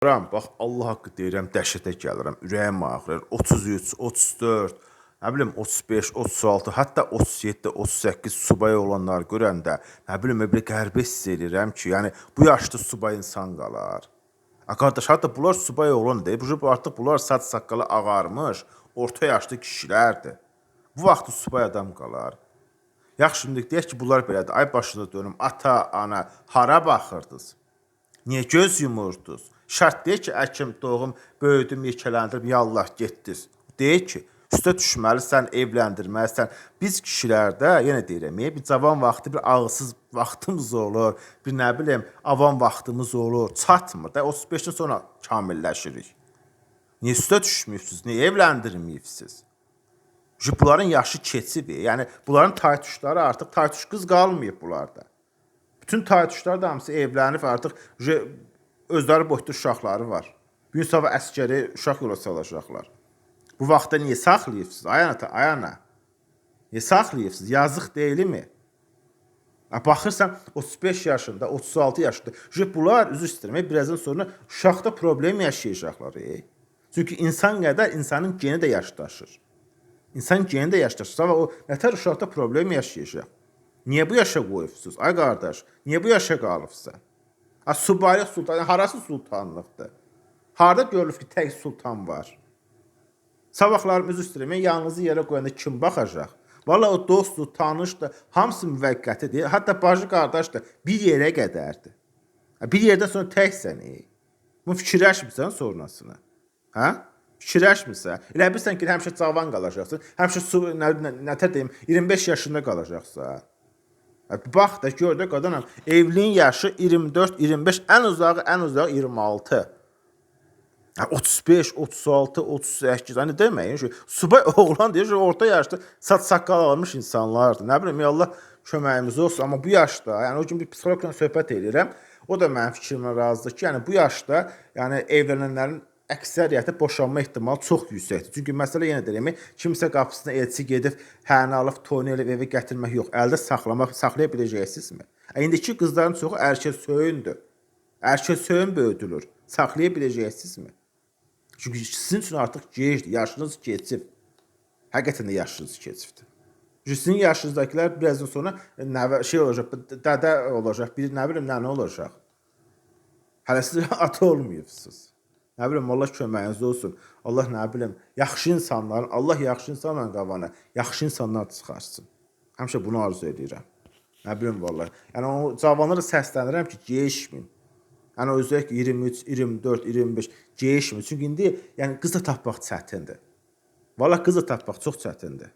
Bax, Allah haqqı deyirəm, dəhşətə gəlirəm, ürəyim ağrır. 33, 34, nə bilim 35, 36, hətta 37, 38 subay olanlar görəndə, nə bilim bir qəribə hiss edirəm ki, yəni bu yaşda subay insan qalar. Qardaş, hətta bunlar subay olan deyil, artıq bunlar saç saqqalı ağarmış, orta yaşlı kişilərdir. Bu vaxtı subay adam qalar. Yaxşı, şimdi deyək ki, bunlar belədir. Ay başına dönüm, ata, ana, hara baxırdınız? Niyə göz yumurdunuz? Şərt deyil ki, əkim, doğum, böyüdüm, yekələndirdim, yallah getdiniz. Deyil ki, üstə düşməlisən, evləndirməlisən. Biz kişilərdə, yenə deyirəm, bir cavan vaxtı, bir ağılsız vaxtımız olur, bir nə bilim, avam vaxtımız olur, çatmır da 35-dən sonra kamilləşirik. Niyə üstə düşmüyorsunuz, niyə evləndirməyibsiniz? Bunların yaşı keçib, yəni bunların taytuşları artıq taytuş qız qalmayıb bunlarda. Bütün taytuşlar da hamısı evlənib, artıq özləri boyutlu uşaqları var. Bir gün sabah əskəri uşaq yola salacaqlar. Bu vaxtda niyə saxlayıbsınız? Ay ana, ay ana. Niyə saxlayıbsınız? Yazıq deyilmi? Baxırsan 35 yaşında, 36 yaşında. Bunlar üzr istəyirəm, birazdan sonra uşaqda problem yaşayacaqlar. Çünki insan qədər insanın geni də yaşdaşır. İnsan geni də yaşdaşır. Sabah o nətər uşaqda problem yaşayacaq. Niyə bu yaşa qoyubsuz? Ay qardaş, niyə bu yaşa qalıbsan? Subaylıq sultan, harası sultanlıqdır? Harada görülür ki, tək sultan var? Sabahlarım üzr istəyirəm, yanınızı yerə qoyanda kim baxacaq? Valla o dostdur, tanışdır, hamısı müvəqqətidir. Hətta bacı qardaş da bir yerə qədərdir. Bir yerdən sonra təksən. Bunu fikirləşmirsən sonrasını. Fikirləşmirsən. Elə bilirsən ki, həmişə cavan qalacaqsın. Həmişə nətər deyim, 25 yaşında qalacaqsan. Bax da gör də qadanam, evliliyin yaşı 24, 25, ən uzağı 26. 35, 36, 38, hani deməyin, subay oğlan deyir, orta yaşda saç saqqal almış insanlardır. Nə bilim, Allah köməyimiz olsun, amma bu yaşda, yəni o gün bir psixologla söhbət edirəm, o da mənim fikrimlə razıdır ki, yəni bu yaşda, yəni evlənənlərin əksəriyyəti boşanma ehtimalı çox yüksəkdir. Çünki məsələ yenə deyirəm, kimsə qapısına elçi gedib, həni alıb, toyunu elib evə gətirmək yox, əldə saxlaya biləcəksinizmi? İndiki qızların çoxu erkək söyündür. Erkək söyün böyüdülür. Saxlaya biləcəksinizmi? Çünki sizin üçün artıq gecdir, yaşınız keçib. Həqiqətən də yaşınız keçibdir. Sizin yaşınızdakilər birazdan sonra şey olacaq, dədə olacaq, bir nə bilim, nə olacaq. Hələ siz ata olmayıbsınız. Nə bilim, Allah köməyiniz olsun. Allah nə bilim, yaxşı insanların, Allah yaxşı insanların qabağına yaxşı insanlar çıxarsın. Həmişə bunu arzu edirəm. Nə bilim, vallahi. Yəni, o cavanları səslənirəm ki, geyişmin. Yəni, özək ki, 23, 24, 25 geyişmin. Çünki indi, yəni, qız da tapmaq çətindir. Vallahi, qız da tapmaq çox çətindir.